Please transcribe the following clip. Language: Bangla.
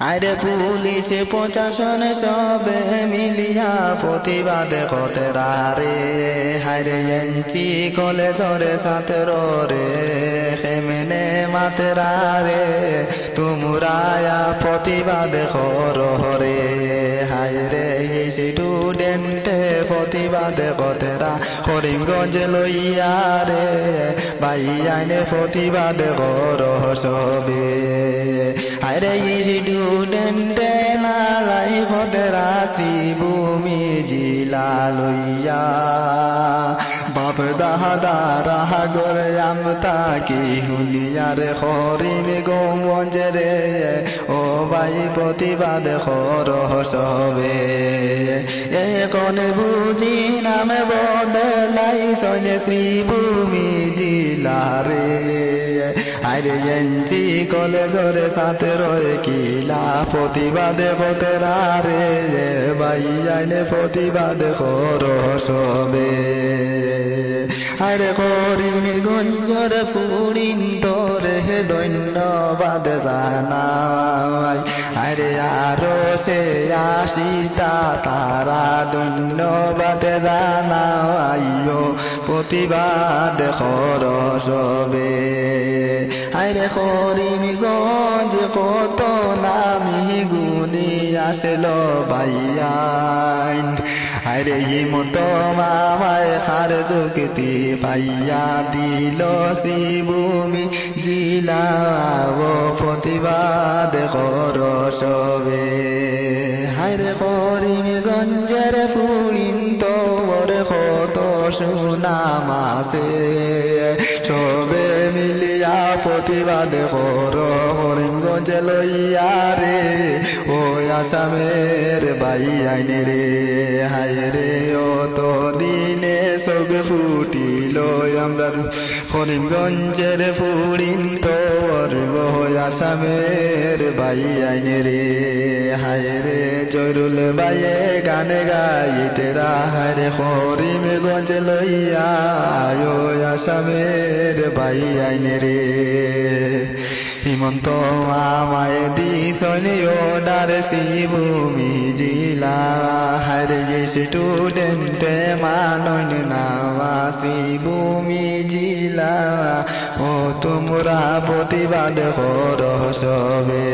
আরে পুলিশ প্রশাসন সবে মিলিয়া প্রতিবাদ করতে রে হায়রে এনচি কলেজরে ছাত্র রে হেমেনে মাতেরা রে তোমরা প্রতিবাদ করো রে হায়রে স্টুডেন্টে প্রতিবাদ করতে করিমগঞ্জ লইয়া রে ভাই আইনে প্রতিবাদ করো সবে হায়রে স্টুডেন্টে নালাই খতেরা শ্রীভূমি জিলা লইয়া বাপ দাহাদারা গরে আমতা কি হুলিয়ার হরিম গঞ্জ রে ও ভাই প্রতিবাদ কর সবে এখন বুঝি নামে বদলাই সনে শ্রীভূমি জিলা রে আরে এনচি কলেজের সাথে রয়ে কিলা প্রতিবাদ করতে রে ভাই আইনে প্রতিবাদ করো সবে আরে করিমগঞ্জের ফুরিন তোরে ধন্যবাদ জানাই আরে আরো সে আশিটা তারা ধন্যবাদ জানাইও প্রতিবাদ করো সবে আরে করিমগঞ্জ কত নামি গুনি আসলো ভাইয়াইন আরে হিমন্ত মামায় খার যুক্তি পাইয়া দিল শ্রীভূমি জিলা ও প্রতিবাদ কর সবে হায়রে করিমগঞ্জের ফুলিন তোর কত সুনাম আছে সবে মিলিয়া প্রতিবাদ কর করিমগঞ্জ লইয়া রে ও আসামের ভাই আইনে রে হায়রে অত দিনে সব ফুটিল আমরা করিমগঞ্জের ফুরিন তোর আসামের ভাই আইনে রে হায়রে জয়রুল ভাইয়ে গানে গাইতে হায়রে করিমগঞ্জ লইয়া আসামের ভাই আইনে রে হিমন্ত আমায় দিশনে ওডার শ্রীভূমি জিলা হারে স্টুডেন্টে মানন নাওয়া শ্রীভূমি জিলা ও তোমরা প্রতিবাদ করো সবে।